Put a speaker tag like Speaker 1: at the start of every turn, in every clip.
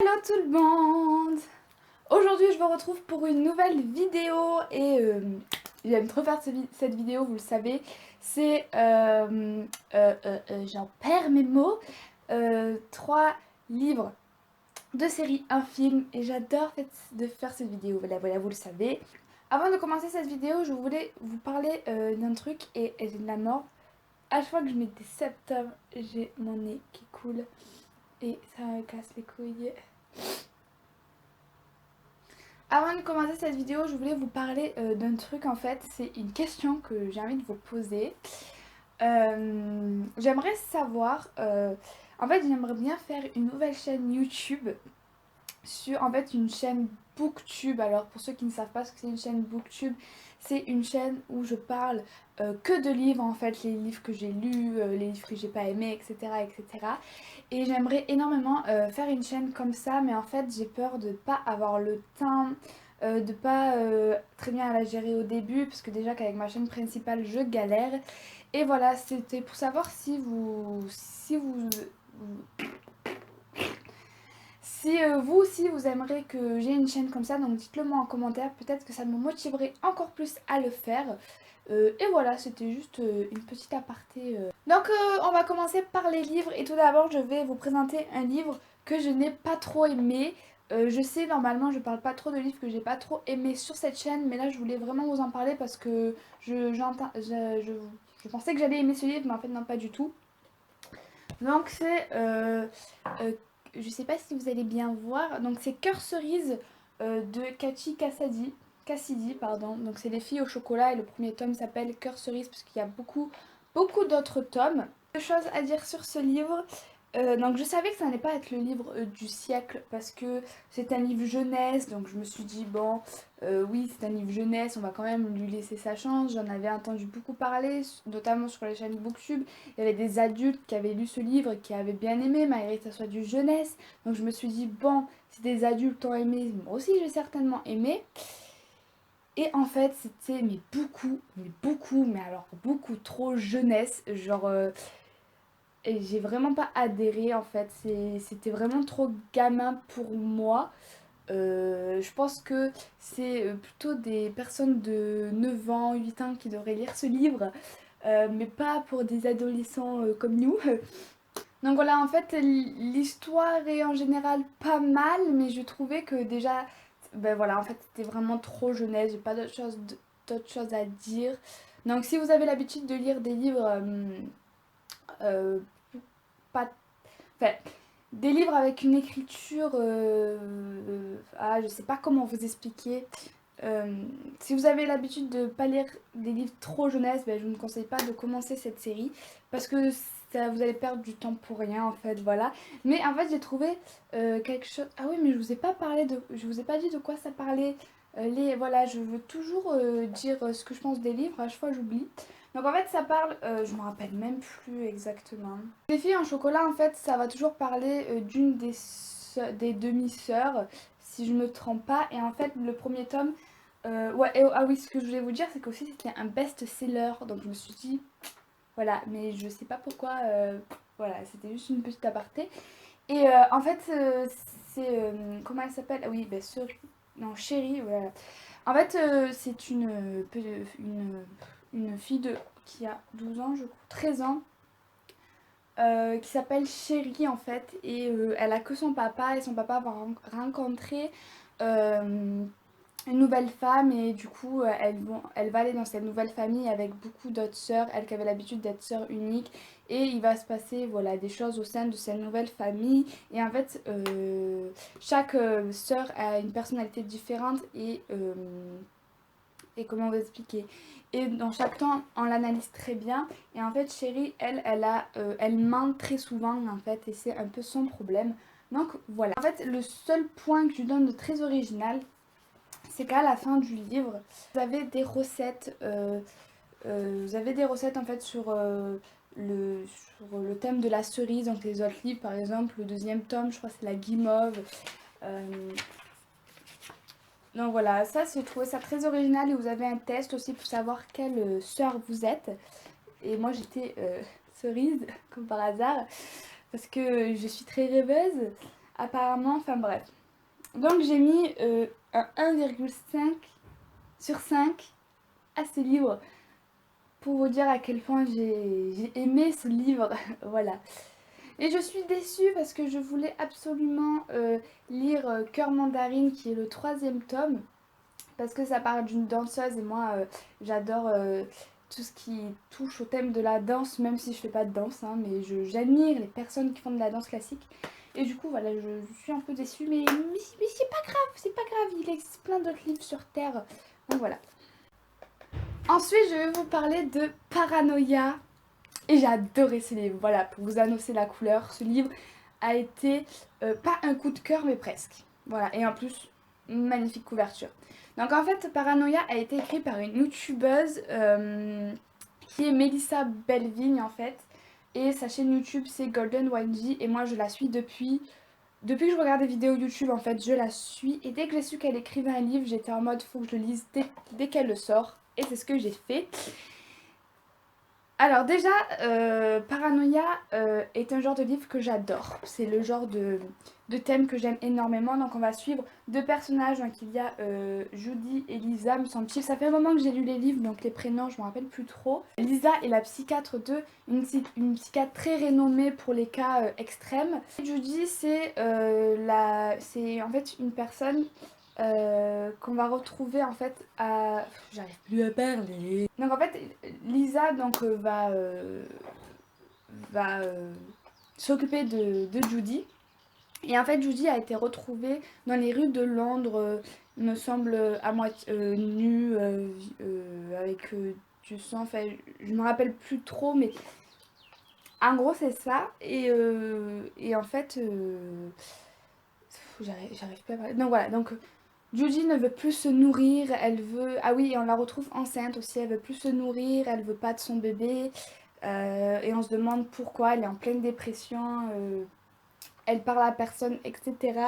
Speaker 1: Hello tout le monde! Aujourd'hui je vous retrouve pour une nouvelle vidéo et j'aime trop faire cette vidéo, vous le savez. C'est, j'en perds mes mots, 3 livres, 2 séries, un film et j'adore de faire cette vidéo, voilà, vous le savez. Avant de commencer cette vidéo, je voulais vous parler d'un truc et j'ai de la mort. À chaque fois que je mets des septembre, j'ai mon nez qui coule et ça me casse les couilles. Avant de commencer cette vidéo, je voulais vous parler d'un truc en fait, c'est une question que j'ai envie de vous poser. J'aimerais savoir, en fait j'aimerais bien faire une nouvelle chaîne YouTube sur en fait une chaîne Booktube. Alors pour ceux qui ne savent pas ce que c'est une chaîne Booktube, c'est une chaîne où je parle que de livres en fait, les livres que j'ai lus, les livres que j'ai pas aimés, etc. etc. Et j'aimerais énormément faire une chaîne comme ça, mais en fait j'ai peur de pas avoir le temps, de pas très bien la gérer au début, parce que déjà qu'avec ma chaîne principale je galère. Et voilà, c'était pour savoir si vous aussi vous aimeriez que j'ai une chaîne comme ça, donc dites-le moi en commentaire, peut-être que ça me motiverait encore plus à le faire. Et voilà, c'était juste une petite aparté. Donc on va commencer par les livres et tout d'abord je vais vous présenter un livre que je n'ai pas trop aimé. Je sais, normalement je parle pas trop de livres que j'ai pas trop aimé sur cette chaîne, mais là je voulais vraiment vous en parler parce que je pensais que j'allais aimer ce livre, mais en fait non, pas du tout. Donc c'est euh, je sais pas si vous allez bien voir. Donc c'est Cœur cerise de Kachi Cassidy, pardon. Donc c'est Les filles au chocolat et le premier tome s'appelle Cœur cerise parce qu'il y a beaucoup d'autres tomes. Deux choses à dire sur ce livre. Donc je savais que ça n'allait pas être le livre du siècle parce que c'est un livre jeunesse, donc je me suis dit bon oui c'est un livre jeunesse, on va quand même lui laisser sa chance. J'en avais entendu beaucoup parler, notamment sur les chaînes Booktube. Il y avait des adultes qui avaient lu ce livre et qui avaient bien aimé malgré que ça soit du jeunesse. Donc je me suis dit bon, si des adultes ont aimé, moi aussi j'ai certainement aimé. Et en fait c'était mais alors beaucoup trop jeunesse, genre et j'ai vraiment pas adhéré en fait, c'était vraiment trop gamin pour moi. Je pense que c'est plutôt des personnes de 9 ans, 8 ans qui devraient lire ce livre, mais pas pour des adolescents comme nous. Donc voilà, en fait, l'histoire est en général pas mal, mais je trouvais que déjà, ben voilà, en fait, c'était vraiment trop jeunesse, j'ai pas d'autres choses à dire. Donc si vous avez l'habitude de lire des livres euh, pas enfin, des livres avec une écriture je sais pas comment vous expliquer. Si vous avez l'habitude de pas lire des livres trop jeunesse, ben, je ne vous conseille pas de commencer cette série parce que ça, vous allez perdre du temps pour rien en fait, voilà. Mais en fait j'ai trouvé quelque chose. Ah oui, mais je vous ai pas dit de quoi ça parlait. Voilà, je veux toujours dire ce que je pense des livres, à chaque fois j'oublie. Donc en fait ça parle, je me rappelle même plus exactement. Les filles en chocolat en fait ça va toujours parler d'une des demi-sœurs si je me trompe pas. Et en fait le premier tome, ouais, ah oui, ce que je voulais vous dire c'est qu'aussi c'était un best-seller, donc je me suis dit voilà, mais je sais pas pourquoi, voilà, c'était juste une petite aparté. Et en fait c'est, comment elle s'appelle? Ah oui, bah, non, Chérie, voilà. En fait c'est une fille qui a 12 ans, je crois, 13 ans, qui s'appelle Chérie en fait, et elle a que son papa et son papa va rencontrer une nouvelle femme, et du coup elle va aller dans cette nouvelle famille avec beaucoup d'autres sœurs, elle qui avait l'habitude d'être sœur unique, et il va se passer voilà des choses au sein de cette nouvelle famille. Et en fait chaque sœur a une personnalité différente, et comment vous expliquer, et dans chaque temps on l'analyse très bien. Et en fait Chérie elle ment très souvent en fait, et c'est un peu son problème. Donc voilà, en fait le seul point que je lui donne de très original, c'est qu'à la fin du livre vous avez des recettes en fait sur le thème de la cerise. Donc les autres livres, par exemple le deuxième tome, je crois que c'est la guimauve. euh, donc voilà, ça j'ai trouvé ça très original. Et vous avez un test aussi pour savoir quelle sœur vous êtes. Et moi j'étais cerise, comme par hasard, parce que je suis très rêveuse. apparemment, enfin bref. Donc j'ai mis un 1,5 sur 5 à ce livre pour vous dire à quel point j'ai aimé ce livre. Voilà. Et je suis déçue parce que je voulais absolument lire Cœur Mandarine qui est le 3e tome. Parce que ça parle d'une danseuse et moi j'adore tout ce qui touche au thème de la danse, même si je fais pas de danse, hein, mais j'admire les personnes qui font de la danse classique. Et du coup voilà, je suis un peu déçue, mais c'est pas grave, il existe plein d'autres livres sur Terre. Donc voilà. Ensuite je vais vous parler de Paranoia. Et j'ai adoré ce livre, voilà, pour vous annoncer la couleur, ce livre a été pas un coup de cœur mais presque. Voilà, et en plus, magnifique couverture. Donc en fait, Paranoia a été écrit par une youtubeuse qui est Melissa Belvigne en fait. Et sa chaîne YouTube c'est Golden YG et moi je la suis depuis que je regarde des vidéos YouTube en fait, je la suis. Et dès que j'ai su qu'elle écrivait un livre, j'étais en mode faut que je le lise dès qu'elle le sort. Et c'est ce que j'ai fait. Alors déjà, Paranoia est un genre de livre que j'adore. C'est le genre de thème que j'aime énormément. Donc on va suivre 2 personnages. Donc il y a Judy et Lisa, me semble-t-il. Ça fait un moment que j'ai lu les livres, donc les prénoms je ne me rappelle plus trop. Lisa est la psychiatre une psychiatre très renommée pour les cas extrêmes. Judy c'est en fait une personne qu'on va retrouver en fait à... J'arrive plus à parler. Donc en fait Lisa donc, va s'occuper de Judy. Et en fait Judy a été retrouvée dans les rues de Londres, me semble à moitié nue, avec du sang. Enfin je me rappelle plus trop mais en gros c'est ça. Et en fait j'arrive pas à parler. Donc voilà, donc Judy ne veut plus se nourrir, elle veut... Ah oui, et on la retrouve enceinte aussi, elle veut plus se nourrir, elle veut pas de son bébé. Et on se demande pourquoi, elle est en pleine dépression, elle parle à personne, etc.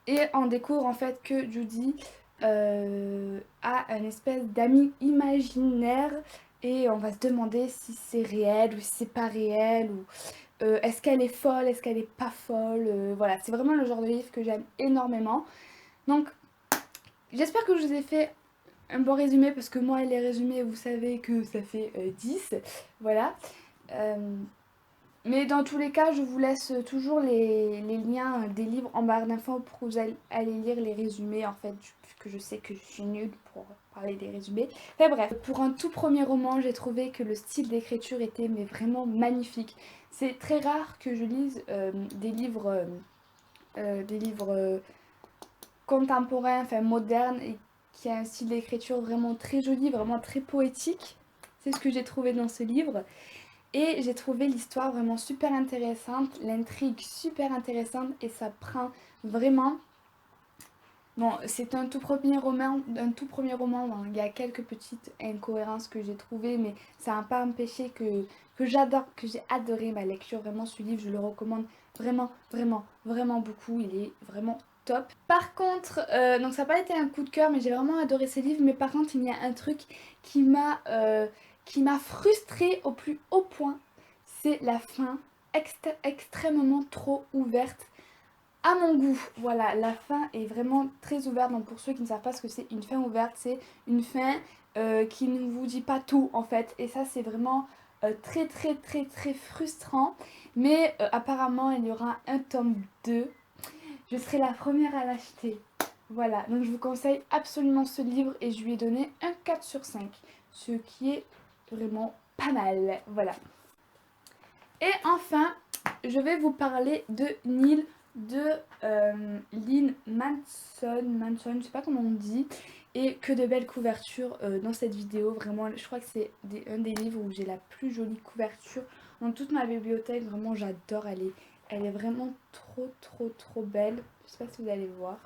Speaker 1: Et on découvre en fait que Judy a une espèce d'ami imaginaire. Et on va se demander si c'est réel ou si c'est pas réel, ou est-ce qu'elle est folle, est-ce qu'elle est pas folle. Voilà, c'est vraiment le genre de livre que j'aime énormément. Donc j'espère que je vous ai fait un bon résumé parce que moi les résumés vous savez que ça fait 10, voilà. Mais dans tous les cas je vous laisse toujours les liens des livres en barre d'infos pour que vous allez lire les résumés en fait, puisque je sais que je suis nulle pour parler des résumés. Mais bref, pour un tout premier roman j'ai trouvé que le style d'écriture était mais vraiment magnifique. C'est très rare que je lise des livres contemporain, enfin moderne, et qui a un style d'écriture vraiment très joli, vraiment très poétique. C'est ce que j'ai trouvé dans ce livre. Et j'ai trouvé l'histoire vraiment super intéressante, l'intrigue super intéressante et ça prend vraiment... Bon, c'est un tout premier roman, bon, il y a quelques petites incohérences que j'ai trouvées, mais ça n'a pas empêché que j'adore, que j'ai adoré ma lecture. Vraiment, ce livre, je le recommande vraiment, vraiment, vraiment beaucoup. Il est vraiment top. Par contre, donc ça n'a pas été un coup de cœur, mais j'ai vraiment adoré ce livre. Mais par contre, il y a un truc qui m'a frustrée au plus haut point. C'est la fin extrêmement trop ouverte. À mon goût, voilà, la fin est vraiment très ouverte. Donc pour ceux qui ne savent pas ce que c'est une fin ouverte, c'est une fin qui ne vous dit pas tout en fait. Et ça c'est vraiment très très très très frustrant. Mais apparemment il y aura un tome 2. Je serai la première à l'acheter. Voilà, donc je vous conseille absolument ce livre et je lui ai donné un 4 sur 5. Ce qui est vraiment pas mal, voilà. Et enfin, je vais vous parler de Nil de Lynn Manson, je sais pas comment on dit, et que de belles couvertures dans cette vidéo, vraiment je crois que c'est un des livres où j'ai la plus jolie couverture dans toute ma bibliothèque, vraiment j'adore, elle est vraiment trop belle, je sais pas si vous allez voir.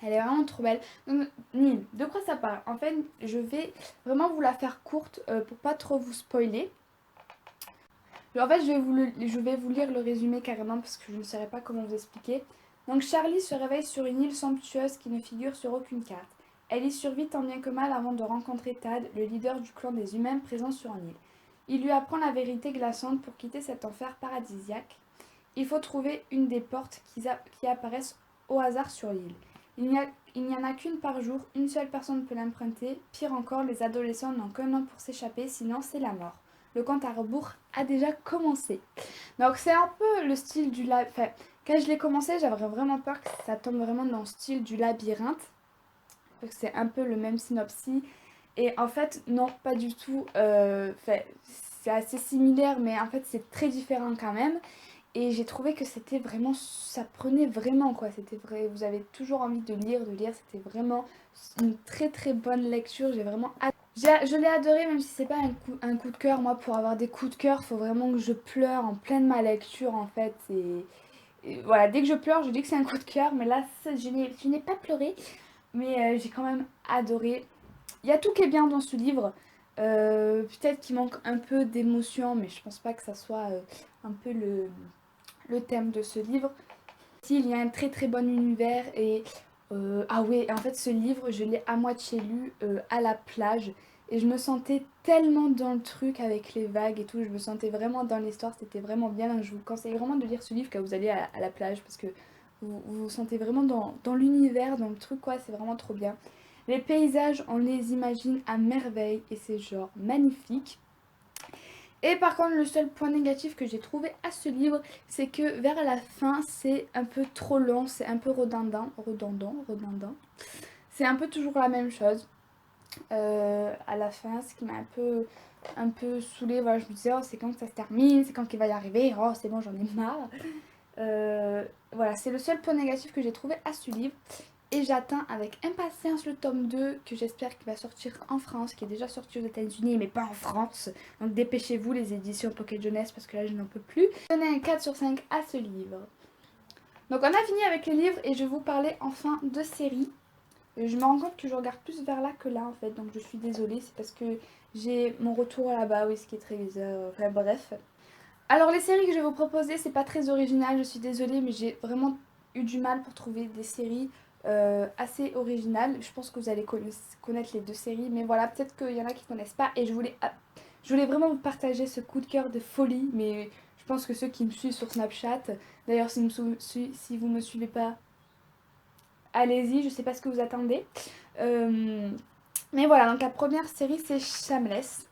Speaker 1: Elle est vraiment trop belle. Donc, Nil, de quoi ça parle? En fait, je vais vraiment vous la faire courte pour pas trop vous spoiler. En fait, je vais vous lire le résumé carrément parce que je ne saurais pas comment vous expliquer. Donc Charlie se réveille sur une île somptueuse qui ne figure sur aucune carte. Elle y survit tant bien que mal avant de rencontrer Tad, le leader du clan des humains présents sur l'île. Il lui apprend la vérité glaçante pour quitter cet enfer paradisiaque. Il faut trouver une des portes qui apparaissent au hasard sur l'île. Il n'y en a qu'une par jour, une seule personne peut l'emprunter. Pire encore, les adolescents n'ont qu'un an pour s'échapper, sinon c'est la mort. Le compte à rebours a déjà commencé. Donc c'est un peu le style du labyrinthe. Enfin, quand je l'ai commencé, j'avais vraiment peur que ça tombe vraiment dans le style du labyrinthe. C'est un peu le même synopsis. Et en fait, non, pas du tout. C'est assez similaire, mais en fait, c'est très différent quand même. Et j'ai trouvé que c'était vraiment, ça prenait vraiment quoi, c'était vrai, vous avez toujours envie de lire, c'était vraiment une très très bonne lecture, j'ai vraiment je l'ai adoré même si c'est pas un coup de cœur, moi pour avoir des coups de cœur, faut vraiment que je pleure en pleine ma lecture en fait, et voilà, dès que je pleure, je dis que c'est un coup de cœur, mais là je n'ai pas pleuré, mais j'ai quand même adoré. Il y a tout qui est bien dans ce livre. Peut-être qu'il manque un peu d'émotion, mais je pense pas que ça soit un peu le thème de ce livre. Il y a un très très bon univers et ah oui, en fait ce livre je l'ai à moitié lu à la plage et je me sentais tellement dans le truc avec les vagues et tout, je me sentais vraiment dans l'histoire, c'était vraiment bien. Donc je vous conseille vraiment de lire ce livre quand vous allez à la plage parce que vous sentez vraiment dans l'univers, dans le truc quoi, c'est vraiment trop bien. Les paysages on les imagine à merveille et c'est genre magnifique. Et par contre, le seul point négatif que j'ai trouvé à ce livre, c'est que vers la fin, c'est un peu trop long, c'est un peu redondant. C'est un peu toujours la même chose à la fin, ce qui m'a un peu saoulée. Voilà, je me disais, oh, c'est quand que ça se termine, c'est quand qu'il va y arriver, oh, c'est bon, j'en ai marre. Voilà, c'est le seul point négatif que j'ai trouvé à ce livre. Et j'attends avec impatience le tome 2 que j'espère qu'il va sortir en France, qui est déjà sorti aux États-Unis mais pas en France. Donc dépêchez-vous les éditions Pocket Jeunesse parce que là je n'en peux plus. Je vais donner un 4 sur 5 à ce livre. Donc on a fini avec les livres et je vais vous parler enfin de séries. Je me rends compte que je regarde plus vers là que là en fait, donc je suis désolée, c'est parce que j'ai mon retour là-bas, oui, ce qui est très bizarre, enfin bref. Alors les séries que je vais vous proposer, c'est pas très original, je suis désolée, mais j'ai vraiment eu du mal pour trouver des séries assez originales. Je pense que vous allez connaître les deux séries, mais voilà, peut-être qu'il y en a qui connaissent pas. Et je voulais vraiment vous partager ce coup de cœur de folie, mais je pense que ceux qui me suivent sur Snapchat, d'ailleurs si vous me suivez pas, allez-y, je sais pas ce que vous attendez. Mais voilà, donc la première série c'est Shameless.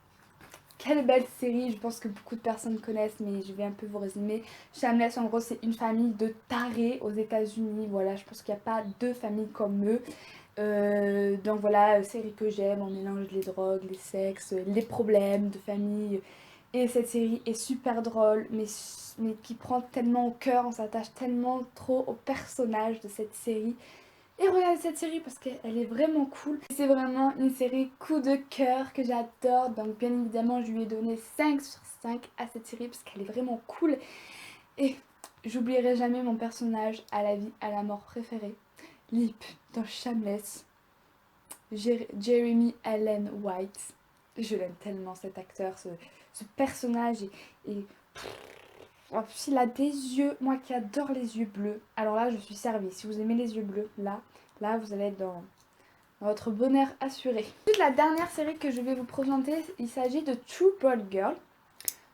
Speaker 1: Quelle belle série, je pense que beaucoup de personnes connaissent, mais je vais un peu vous résumer. Shameless, en gros, c'est une famille de tarés aux États-Unis. Voilà, je pense qu'il n'y a pas deux familles comme eux. Donc voilà, série que j'aime, on mélange les drogues, les sexes, les problèmes de famille. Et cette série est super drôle, mais qui prend tellement au cœur, on s'attache tellement trop au personnage de cette série. Et regardez cette série parce qu'elle est vraiment cool. C'est vraiment une série coup de cœur que j'adore. Donc bien évidemment je lui ai donné 5 sur 5 à cette série parce qu'elle est vraiment cool. Et j'oublierai jamais mon personnage à la vie, à la mort préférée. Lip dans Shameless. Jeremy Allen White. Je l'aime tellement cet acteur, ce personnage. Et en plus, il a des yeux, moi qui adore les yeux bleus. Alors là, je suis servie. Si vous aimez les yeux bleus, là vous allez être dans votre bonheur assuré. Ensuite, la dernière série que je vais vous présenter, il s'agit de True Blood Girl.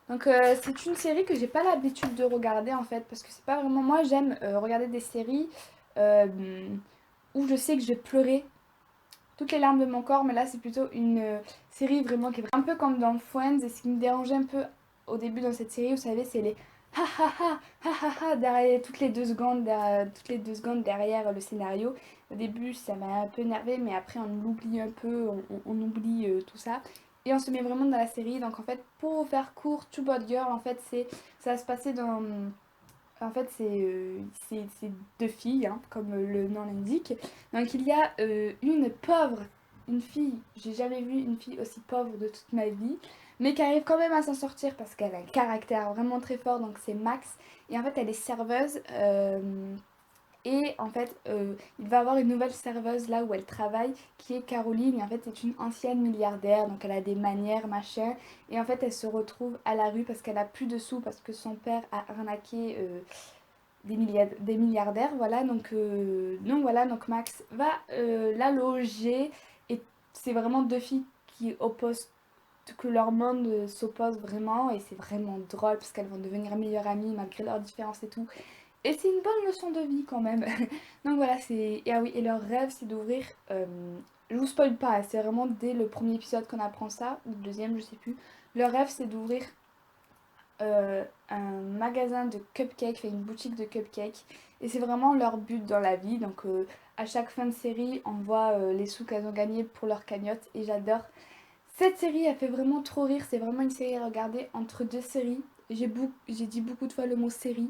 Speaker 1: Donc c'est une série que j'ai pas l'habitude de regarder en fait, parce que c'est pas vraiment... Moi j'aime regarder des séries où je sais que je vais pleurer toutes les larmes de mon corps, mais là c'est plutôt une série vraiment qui est un peu comme dans Friends, et ce qui me dérangeait un peu au début dans cette série, vous savez, c'est les ha ha ha ha ha ha derrière toutes les 2 secondes, derrière le scénario. Au début ça m'a un peu énervé, mais après on l'oublie un peu, on oublie tout ça. Et on se met vraiment dans la série. Donc en fait, pour vous faire court, Two Bad Girl, en fait, ça va se passer dans... En fait, c'est deux filles, hein, comme le nom l'indique. Donc il y a une fille, j'ai jamais vu une fille aussi pauvre de toute ma vie, mais qui arrive quand même à s'en sortir parce qu'elle a un caractère vraiment très fort, donc c'est Max. Et en fait, elle est serveuse. Et en fait, il va avoir une nouvelle serveuse là où elle travaille, qui est Caroline. Et en fait, c'est une ancienne milliardaire, donc elle a des manières, machin. Et en fait, elle se retrouve à la rue parce qu'elle a plus de sous, parce que son père a arnaqué des milliardaires. Voilà, donc Max va la loger. Et c'est vraiment deux filles qui opposent que leur monde s'oppose vraiment et c'est vraiment drôle parce qu'elles vont devenir meilleures amies malgré leurs différences et tout. Et c'est une bonne leçon de vie quand même. Donc voilà, c'est... Et ah oui, et leur rêve c'est d'ouvrir... je vous spoil pas, c'est vraiment dès le premier épisode qu'on apprend ça, ou le deuxième, je sais plus. Leur rêve c'est d'ouvrir un magasin de cupcakes, enfin une boutique de cupcakes. Et c'est vraiment leur but dans la vie. Donc à chaque fin de série, on voit les sous qu'elles ont gagnés pour leur cagnotte. Et j'adore. Cette série, elle fait vraiment trop rire. C'est vraiment une série à regarder entre deux séries. J'ai dit beaucoup de fois le mot série.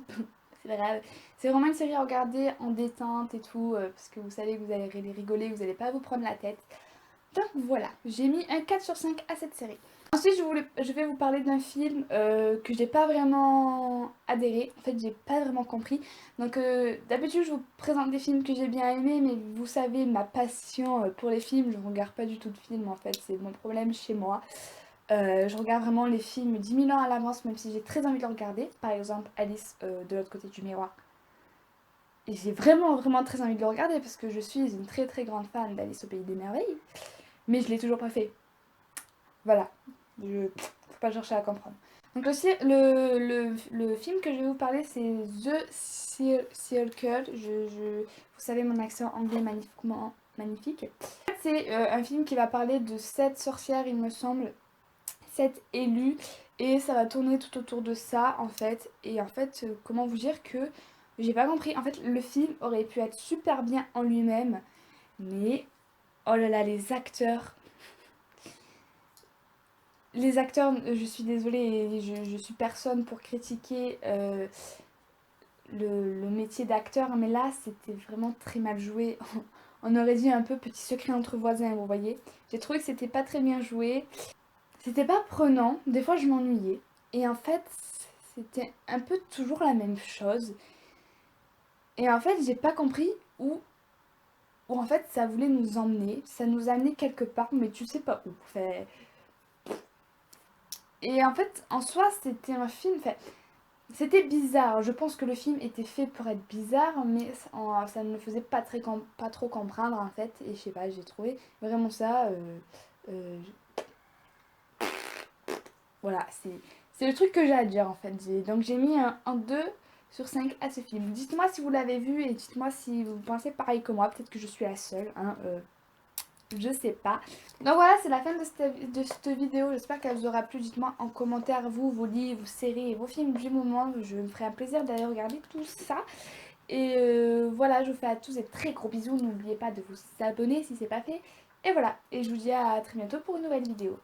Speaker 1: C'est grave. C'est vraiment une série à regarder en détente et tout. Parce que vous savez que vous allez rigoler, vous n'allez pas vous prendre la tête. Donc voilà, j'ai mis un 4 sur 5 à cette série. Ensuite, je vais vous parler d'un film que j'ai pas vraiment adhéré. En fait, j'ai pas vraiment compris. Donc, d'habitude, je vous présente des films que j'ai bien aimés, mais vous savez, ma passion pour les films, je regarde pas du tout de films en fait, c'est mon problème chez moi. Je regarde vraiment les films 10 000 ans à l'avance, même si j'ai très envie de le regarder. Par exemple, Alice de l'autre côté du miroir. Et j'ai vraiment très envie de le regarder parce que je suis une très grande fan d'Alice au Pays des Merveilles. Mais je l'ai toujours pas fait. Voilà. Faut pas chercher à comprendre. Donc aussi, le film que je vais vous parler, c'est The Circle. Vous savez, mon accent anglais magnifiquement magnifique. C'est un film qui va parler de 7 sorcières, il me semble. 7 élues. Et ça va tourner tout autour de ça, en fait. Et en fait, comment vous dire que j'ai pas compris. En fait, le film aurait pu être super bien en lui-même. Mais, oh là là, les acteurs... Les acteurs, je suis désolée, je suis personne pour critiquer le métier d'acteur, mais là c'était vraiment très mal joué. On aurait dit un peu petit secret entre voisins, vous voyez. J'ai trouvé que c'était pas très bien joué. C'était pas prenant, des fois je m'ennuyais. Et en fait, c'était un peu toujours la même chose. Et en fait, j'ai pas compris où en fait ça voulait nous emmener. Ça nous amenait quelque part, mais tu sais pas où. Enfin, et en fait, en soi, c'était un film. Enfin, c'était bizarre. Je pense que le film était fait pour être bizarre, mais ça ne me faisait pas trop comprendre en fait. Et je sais pas, j'ai trouvé vraiment ça. Voilà, c'est le truc que j'ai à dire en fait. Donc j'ai mis un 2 sur 5 à ce film. Dites-moi si vous l'avez vu et dites-moi si vous pensez pareil que moi. Peut-être que je suis la seule. Hein, je sais pas. Donc voilà, c'est la fin de cette vidéo. J'espère qu'elle vous aura plu. Dites-moi en commentaire, vous, vos livres, vos séries et vos films du moment. Je me ferai un plaisir d'aller regarder tout ça. Et voilà, je vous fais à tous des très gros bisous. N'oubliez pas de vous abonner si c'est pas fait. Et voilà, et je vous dis à très bientôt pour une nouvelle vidéo.